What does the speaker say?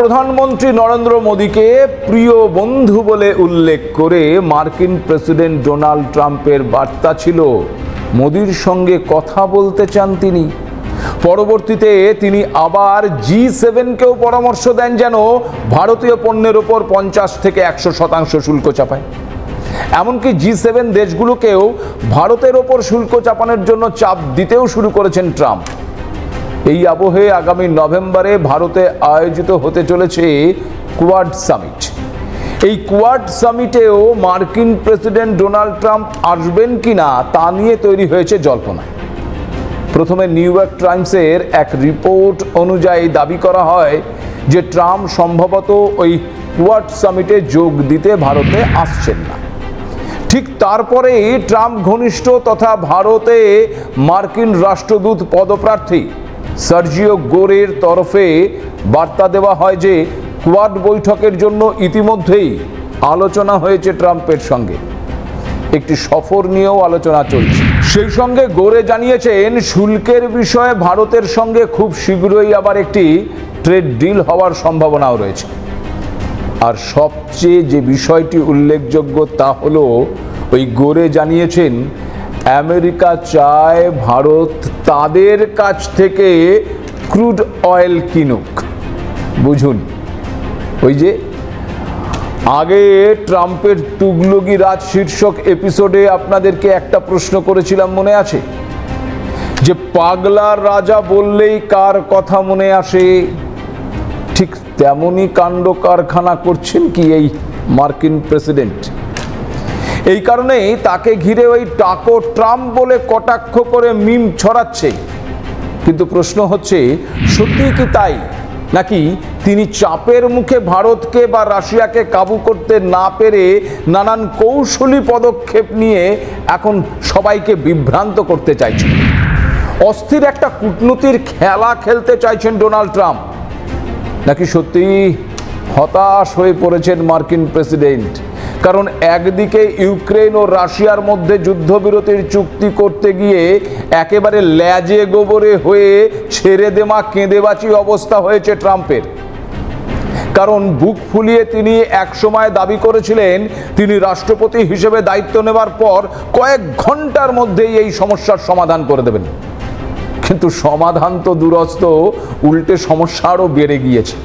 প্রধানমন্ত্রী নরেন্দ্র মোদীকে প্রিয় বন্ধু বলে উল্লেখ করে মার্কিন প্রেসিডেন্ট ডোনাল্ড ট্রাম্পের বার্তা ছিল মোদীর সঙ্গে কথা বলতে চান তিনি। পরবর্তীতে তিনি আবার G7-কেও পরামর্শ দেন যেন ভারতীয় পণ্যের উপর 50 থেকে 100% শুল্ক চাপায়। এমনকি G7 দেশগুলোকেও ভারতের ওপর শুল্ক চাপানোর জন্য চাপ দিতেও শুরু করেছেন ট্রাম্প। এই আবহে আগামী নভেম্বরে ভারতে আয়োজিত হতে চলেছে কোয়াড সামিট। এই কোয়াড সামিটেও মার্কিন প্রেসিডেন্ট ডোনাল্ড ট্রাম্প আসবেন কিনা তা নিয়ে তৈরি হয়েছে জল্পনা। প্রথমে নিউ ইয়র্ক টাইমসের এক রিপোর্ট অনুযায়ী দাবি করা হয় যে ট্রাম্প সম্ভবত ওই কোয়াড সামিটে যোগ দিতে ভারতে আসছেন না। ঠিক তারপরেই ট্রাম্প ঘনিষ্ঠ তথা ভারতে মার্কিন রাষ্ট্রদূত পদপ্রার্থী সার্জিও গোরের তরফে বার্তা দেওয়া হয় যে কোয়াড বৈঠকের জন্য ইতিমধ্যেই আলোচনা হয়েছে ট্রাম্পের সঙ্গে। একটি সফর নিয়েও আলোচনা চলছে। সেই সঙ্গে গোরে জানিয়েছেন শুল্কের বিষয়ে ভারতের সঙ্গে খুব শীঘ্রই আবার একটি ট্রেড ডিল হওয়ার সম্ভাবনাও রয়েছে। আর সবচেয়ে যে বিষয়টি উল্লেখযোগ্য তা হলো ওই গোরে জানিয়েছেন আমেরিকা চায় ভারত তাদের কাছ থেকে ক্রুড অয়েল কিনুক। বুঝুন, ওই যে আগে ট্রাম্পের তুগলকি রাজ শীর্ষক এপিসোডে আপনাদেরকে একটা প্রশ্ন করেছিলাম, মনে আছে? যে পাগলার রাজা বললেই কার কথা মনে আসে? ঠিক তেমনই কাণ্ড কারখানা করছেন কি এই মার্কিন প্রেসিডেন্ট। এই কারণেই তাকে ঘিরে ওই টাকো ট্রাম্প বলে কটাক্ষ করে মিম ছড়াচ্ছে। কিন্তু প্রশ্ন হচ্ছে, সত্যি কি তাই, নাকি তিনি চাপের মুখে ভারতকে বা রাশিয়াকে কাবু করতে না পেরে নানান কৌশলী পদক্ষেপ নিয়ে এখন সবাইকে বিভ্রান্ত করতে চাইছেন? অস্থির একটা কূটনীতির খেলা খেলতে চাইছেন ডোনাল্ড ট্রাম্প, নাকি সত্যি হতাশ হয়ে পড়েছেন মার্কিন প্রেসিডেন্ট? কারণ একদিকে ইউক্রেন ও রাশিয়ার মধ্যে যুদ্ধবিরতির চুক্তি করতে গিয়ে একেবারে ল্যাজে গোবরে হয়ে ছেড়ে দেমা কেঁদে বাঁচি অবস্থা হয়েছে ট্রাম্পের। কারণ বুক ফুলিয়ে তিনি একসময় দাবি করেছিলেন তিনি রাষ্ট্রপতি হিসেবে দায়িত্ব নেবার পর কয়েক ঘন্টার মধ্যেই এই সমস্যার সমাধান করে দেবেন। কিন্তু সমাধান তো দূরস্থ, উল্টে সমস্যা আরও বেড়ে গিয়েছে।